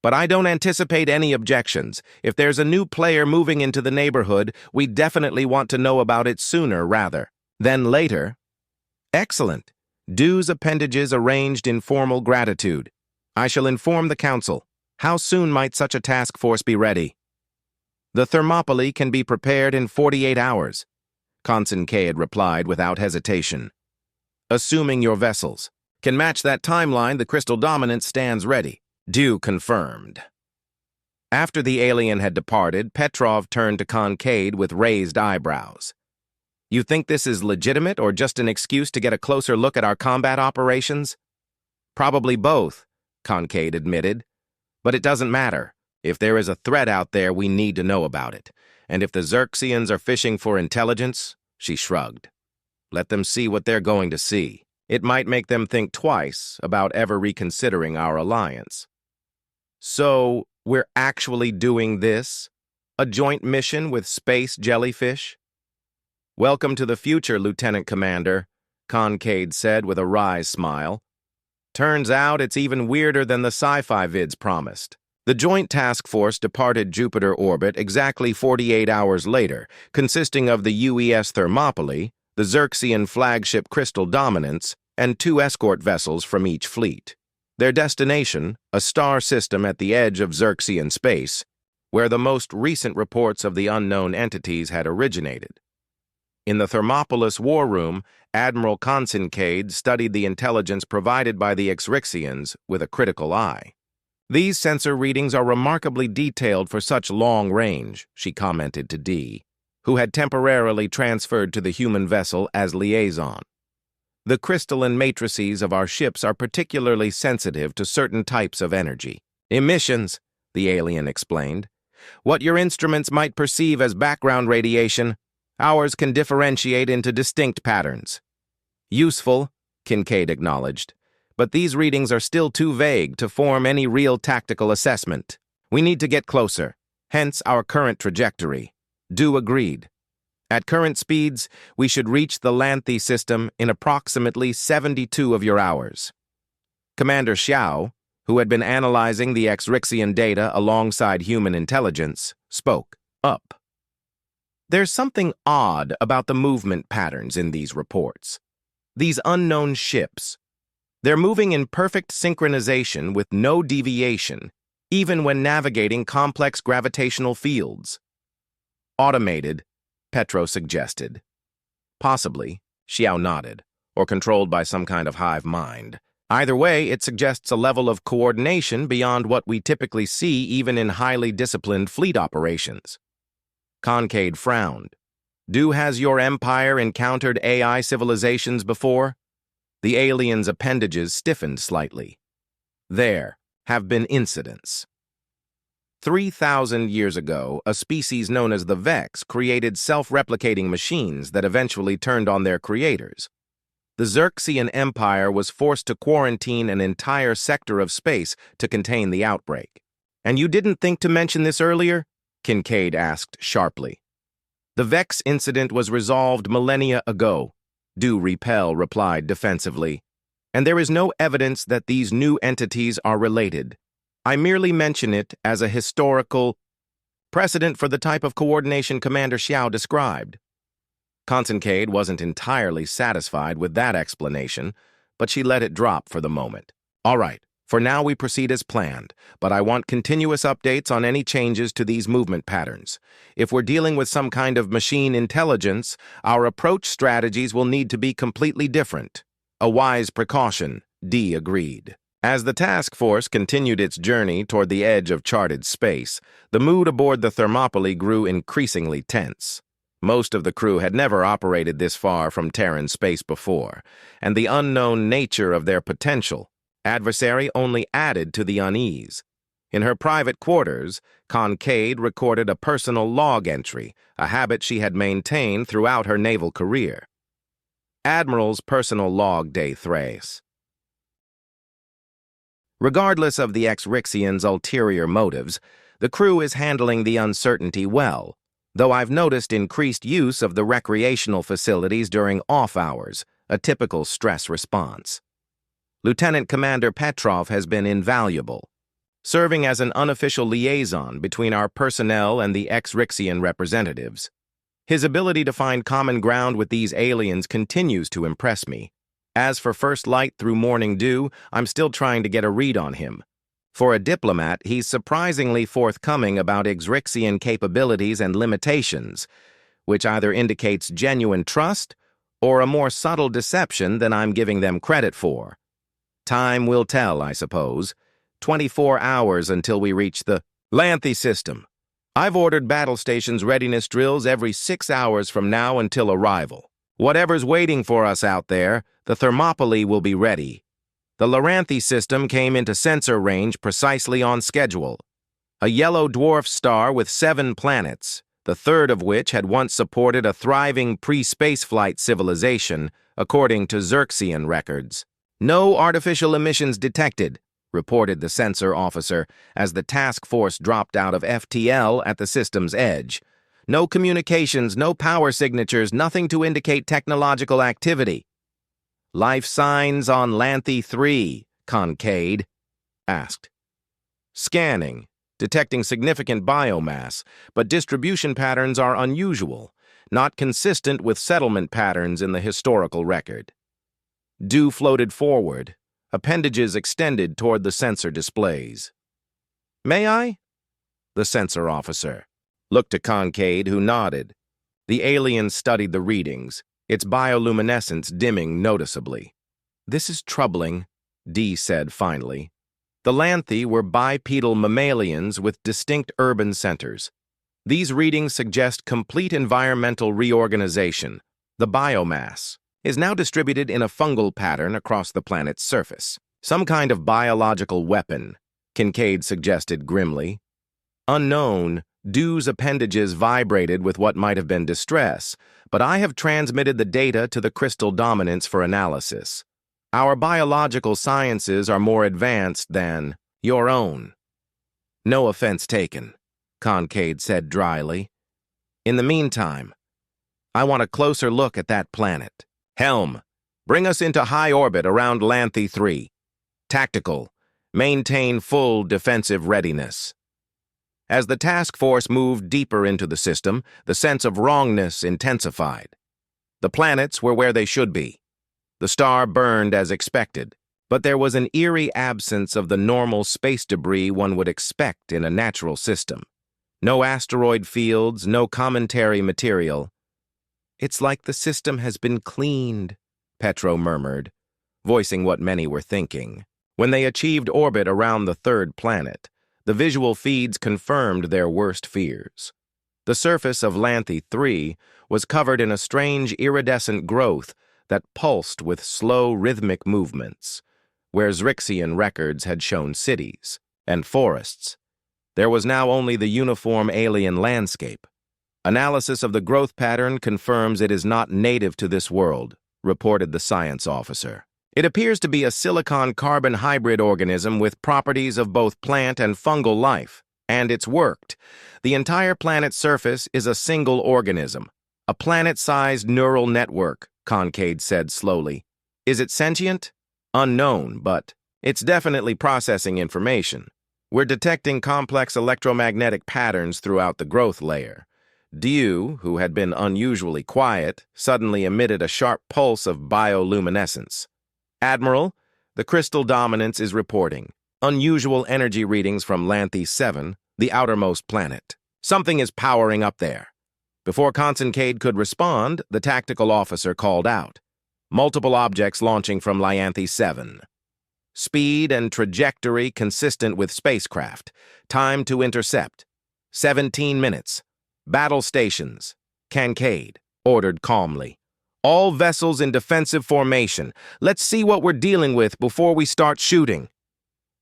"But I don't anticipate any objections. If there's a new player moving into the neighborhood, we definitely want to know about it sooner rather than later." "Excellent. Dues appendages arranged in formal gratitude. I shall inform the Council. How soon might such a task force be ready?" "The Thermopylae can be prepared in 48 hours," Kincaid replied without hesitation. "Assuming your vessels can match that timeline, the Crystal Dominance stands ready." Due confirmed. After the alien had departed, Petrov turned to Kincaid with raised eyebrows. "You think this is legitimate or just an excuse to get a closer look at our combat operations?" "Probably both," Kincaid admitted. "But it doesn't matter. If there is a threat out there, we need to know about it. And if the Zrixians are fishing for intelligence," she shrugged, "let them see what they're going to see. It might make them think twice about ever reconsidering our alliance." "So, we're actually doing this? A joint mission with space jellyfish?" "Welcome to the future, Lieutenant Commander," Kincaid said with a wry smile. "Turns out it's even weirder than the sci-fi vids promised." The joint task force departed Jupiter orbit exactly 48 hours later, consisting of the UES Thermopylae, the Zrixian flagship Crystal Dominance, and 2 escort vessels from each fleet. Their destination, a star system at the edge of Zrixian space, where the most recent reports of the unknown entities had originated. In the Thermopolis war room, Admiral Kincaid studied the intelligence provided by the Zrixians with a critical eye. "These sensor readings are remarkably detailed for such long range," she commented to D, who had temporarily transferred to the human vessel as liaison. "The crystalline matrices of our ships are particularly sensitive to certain types of energy. Emissions," the alien explained. "What your instruments might perceive as background radiation, ours can differentiate into distinct patterns." "Useful," Kincaid acknowledged, "but these readings are still too vague to form any real tactical assessment. We need to get closer, hence our current trajectory." Du agreed. "At current speeds, we should reach the Lanthe system in approximately 72 of your hours." Commander Xiao, who had been analyzing the Zrixian data alongside human intelligence, spoke up. "There's something odd about the movement patterns in these reports. These unknown ships. They're moving in perfect synchronization with no deviation, even when navigating complex gravitational fields." "Automated," Petro suggested. "Possibly," Xiao nodded, "or controlled by some kind of hive mind. Either way, it suggests a level of coordination beyond what we typically see even in highly disciplined fleet operations." Kincaid frowned. Has your empire encountered AI civilizations before?" The alien's appendages stiffened slightly. "There have been incidents. 3,000 years ago, a species known as the Vex created self-replicating machines that eventually turned on their creators. The Zrixian Empire was forced to quarantine an entire sector of space to contain the outbreak." "And you didn't think to mention this earlier?" Kincaid asked sharply. "The Vex incident was resolved millennia ago," Du Repel replied defensively, "and there is no evidence that these new entities are related. I merely mention it as a historical precedent for the type of coordination Commander Xiao described." Kincaid wasn't entirely satisfied with that explanation, but she let it drop for the moment. "All right, for now we proceed as planned, but I want continuous updates on any changes to these movement patterns. If we're dealing with some kind of machine intelligence, our approach strategies will need to be completely different." "A wise precaution," D agreed. As the task force continued its journey toward the edge of charted space, the mood aboard the Thermopylae grew increasingly tense. Most of the crew had never operated this far from Terran space before, and the unknown nature of their potential adversary only added to the unease. In her private quarters, Kincaid recorded a personal log entry, a habit she had maintained throughout her naval career. Admiral's personal log day thrace. Regardless of the Zrixians' ulterior motives, the crew is handling the uncertainty well, though I've noticed increased use of the recreational facilities during off hours, a typical stress response. Lieutenant Commander Petrov has been invaluable, serving as an unofficial liaison between our personnel and the Zrixian representatives. His ability to find common ground with these aliens continues to impress me. As for first light through morning dew, I'm still trying to get a read on him. For a diplomat, he's surprisingly forthcoming about Zrixian capabilities and limitations, which either indicates genuine trust or a more subtle deception than I'm giving them credit for. Time will tell, I suppose. 24 hours until we reach the Lanthy system. I've ordered battle stations readiness drills every 6 hours from now until arrival. Whatever's waiting for us out there, the Thermopylae will be ready. The Lanthy system came into sensor range precisely on schedule. A yellow dwarf star with 7 planets, the third of which had once supported a thriving pre-spaceflight civilization, according to Zrixian records. No artificial emissions detected, reported the sensor officer as the task force dropped out of FTL at the system's edge. No communications, no power signatures, nothing to indicate technological activity. Life signs on Lanthy 3, Kincaid asked. Scanning, detecting significant biomass, but distribution patterns are unusual, not consistent with settlement patterns in the historical record. Dew floated forward, appendages extended toward the sensor displays. May I? The sensor officer looked to Kincaid, who nodded. The alien studied the readings, its bioluminescence dimming noticeably. This is troubling, Dee said finally. The Lanthy were bipedal mammalians with distinct urban centers. These readings suggest complete environmental reorganization. The biomass is now distributed in a fungal pattern across the planet's surface. Some kind of biological weapon, Kincaid suggested grimly. Unknown, Dew's appendages vibrated with what might have been distress, but I have transmitted the data to the crystal dominants for analysis. Our biological sciences are more advanced than your own. No offense taken, Kincaid said dryly. In the meantime, I want a closer look at that planet. Helm, bring us into high orbit around Lanthy 3. Tactical, maintain full defensive readiness. As the task force moved deeper into the system, the sense of wrongness intensified. The planets were where they should be. The star burned as expected, but there was an eerie absence of the normal space debris one would expect in a natural system. No asteroid fields, no cometary material. It's like the system has been cleaned, Petro murmured, voicing what many were thinking. When they achieved orbit around the third planet, the visual feeds confirmed their worst fears. The surface of Lanthy 3 was covered in a strange iridescent growth that pulsed with slow rhythmic movements, where Zrixian records had shown cities and forests. There was now only the uniform alien landscape. Analysis of the growth pattern confirms it is not native to this world, reported the science officer. It appears to be a silicon-carbon hybrid organism with properties of both plant and fungal life, and it's worked. The entire planet's surface is a single organism, a planet-sized neural network, Kincaid said slowly. Is it sentient? Unknown, but it's definitely processing information. We're detecting complex electromagnetic patterns throughout the growth layer. Dew, who had been unusually quiet, suddenly emitted a sharp pulse of bioluminescence. Admiral, the crystal dominance is reporting. Unusual energy readings from Lanthy 7, the outermost planet. Something is powering up there. Before Kincaid could respond, the tactical officer called out. Multiple objects launching from Lanthy 7. Speed and trajectory consistent with spacecraft. Time to intercept. 17 minutes. Battle stations. Kincaid ordered calmly. All vessels in defensive formation. Let's see what we're dealing with before we start shooting.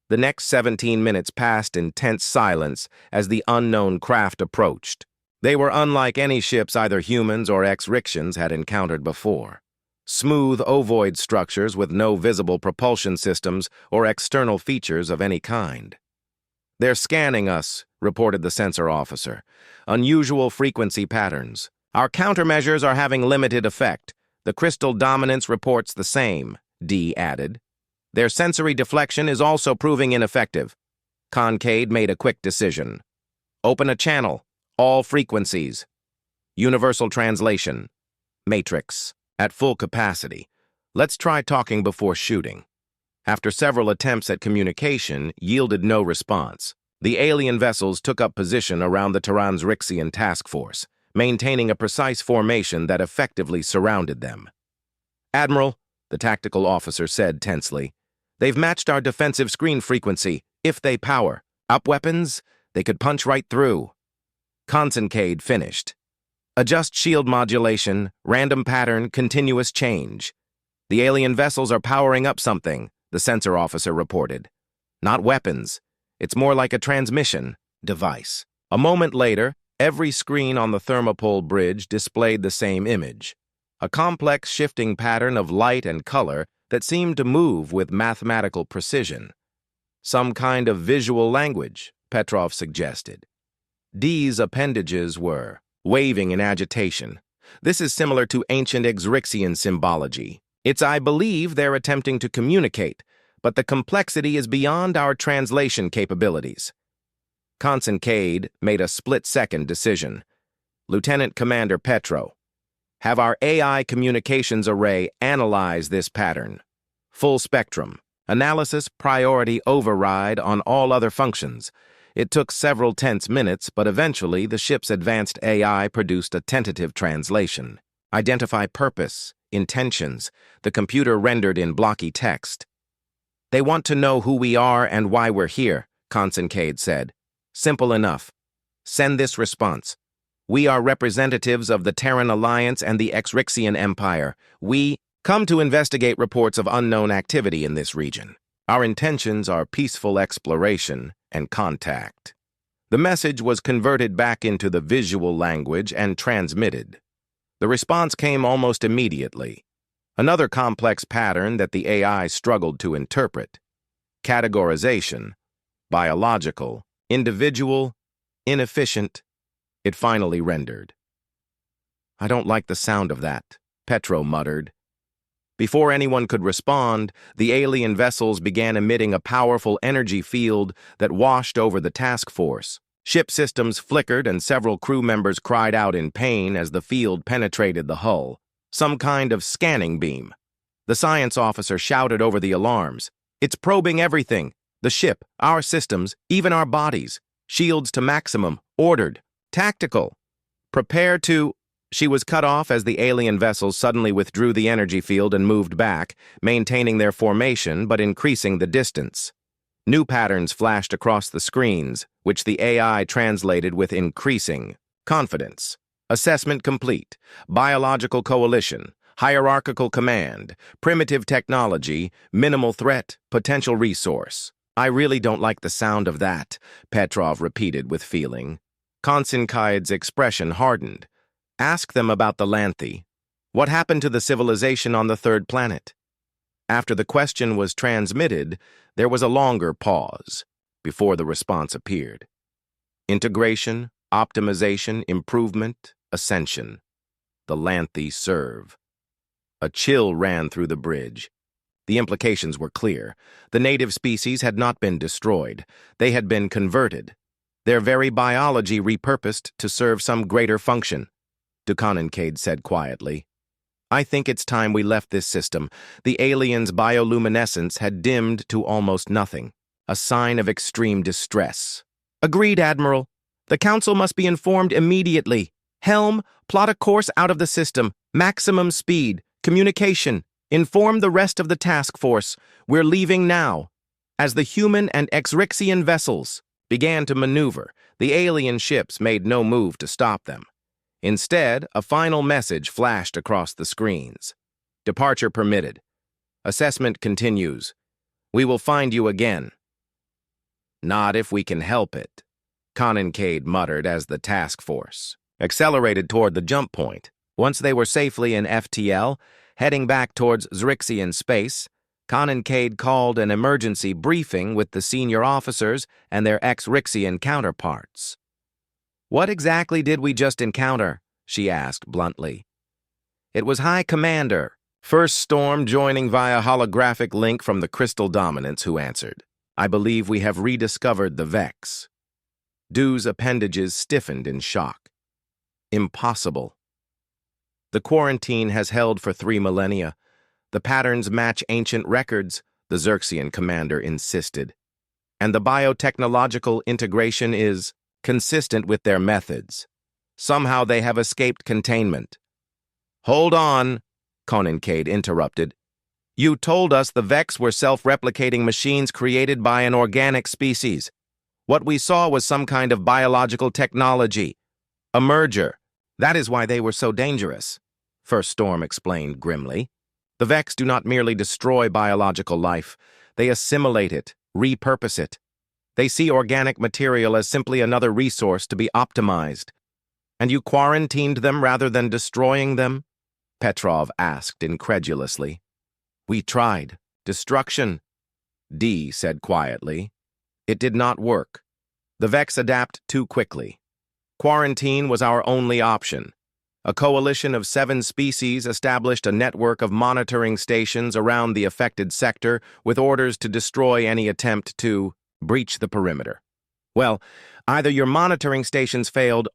The next 17 minutes passed in tense silence as the unknown craft approached. They were unlike any ships either humans or Zrixians had encountered before. smooth ovoid structures with no visible propulsion systems or external features of any kind. "They're scanning us," reported the sensor officer. "Unusual frequency patterns. Our countermeasures are having limited effect. The crystal dominance reports the same," D added. "Their sensory deflection is also proving ineffective." Kincaid made a quick decision. "Open a channel. All frequencies. Universal translation. Matrix. At full capacity. Let's try talking before shooting." After several attempts at communication yielded no response, the alien vessels took up position around the Zrixian task force, maintaining a precise formation that effectively surrounded them. "Admiral," the tactical officer said tensely, "they've matched our defensive screen frequency. If they power up weapons, they could punch right through." Kincaid finished. "Adjust shield modulation, random pattern, continuous change." "The alien vessels are powering up something," the sensor officer reported. "Not weapons. It's more like a transmission device." A moment later, every screen on the Thermopylae bridge displayed the same image, a complex shifting pattern of light and color that seemed to move with mathematical precision. "Some kind of visual language," Petrov suggested. D's appendages were waving in agitation. "This is similar to ancient Zrixian symbology. I believe they're attempting to communicate, but the complexity is beyond our translation capabilities." Kincaid made a split-second decision. "Lieutenant Commander Petro, have our AI communications array analyze this pattern. Full spectrum. Analysis priority override on all other functions." It took several tense minutes, but eventually the ship's advanced AI produced a tentative translation. "Identify purpose, intentions," the computer rendered in blocky text. "They want to know who we are and why we're here," Kincaid said. "Simple enough. Send this response. We are representatives of the Terran Alliance and the Zrixian Empire. We come to investigate reports of unknown activity in this region. Our intentions are peaceful exploration and contact." The message was converted back into the visual language and transmitted. The response came almost immediately. Another complex pattern that the AI struggled to interpret. Categorization. Biological. Individual. Inefficient. It finally rendered. "I don't like the sound of that," Petro muttered. Before anyone could respond, the alien vessels began emitting a powerful energy field that washed over the task force. Ship systems flickered and several crew members cried out in pain as the field penetrated the hull. Some kind of scanning beam. The science officer shouted over the alarms. "It's probing everything. The ship, our systems, even our bodies. Shields to maximum. Ordered. Tactical. Prepare to..." She was cut off as the alien vessels suddenly withdrew the energy field and moved back, maintaining their formation but increasing the distance. New patterns flashed across the screens, which the AI translated with increasing confidence. "Assessment complete. Biological coalition. Hierarchical command. Primitive technology. Minimal threat. Potential resource." "I really don't like the sound of that," Petrov repeated with feeling. Kincaid's expression hardened. "Ask them about the Lanthy. What happened to the civilization on the third planet?" After the question was transmitted, there was a longer pause before the response appeared. "Integration, optimization, improvement, ascension. The Lanthy serve." A chill ran through the bridge. The implications were clear. The native species had not been destroyed. They had been converted. Their very biology repurposed to serve some greater function. Kincaid said quietly. "I think it's time we left this system." The aliens' bioluminescence had dimmed to almost nothing, a sign of extreme distress. "Agreed, Admiral. The Council must be informed immediately. Helm, plot a course out of the system. Maximum speed. Communication. Inform the rest of the task force. We're leaving now." As the human and Zrixian vessels began to maneuver, the alien ships made no move to stop them. Instead, a final message flashed across the screens. "Departure permitted. Assessment continues. We will find you again." "Not if we can help it," Kincaid muttered as the task force accelerated toward the jump point. Once they were safely in FTL, Heading back towards Zrixian space, Kincaid called an emergency briefing with the senior officers and their ex-Zrixian counterparts. "What exactly did we just encounter?" she asked bluntly. It was High Commander, First Storm joining via holographic link from the Crystal Dominants, who answered. "I believe we have rediscovered the Vex." Dew's appendages stiffened in shock. "Impossible. The quarantine has held for 3 millennia. The patterns match ancient records," the Zrixian commander insisted. "And the biotechnological integration is consistent with their methods. Somehow they have escaped containment." "Hold on," Kincaid interrupted. "You told us the Vex were self-replicating machines created by an organic species. What we saw was some kind of biological technology. A merger. That is why they were so dangerous," First Storm explained grimly. "The Vex do not merely destroy biological life. They assimilate it, repurpose it. They see organic material as simply another resource to be optimized." "And you quarantined them rather than destroying them?" Petrov asked incredulously. "We tried. Destruction," D said quietly. "It did not work. The Vex adapt too quickly. Quarantine was our only option. A coalition of 7 species established a network of monitoring stations around the affected sector with orders to destroy any attempt to breach the perimeter. Well, either your monitoring stations failed,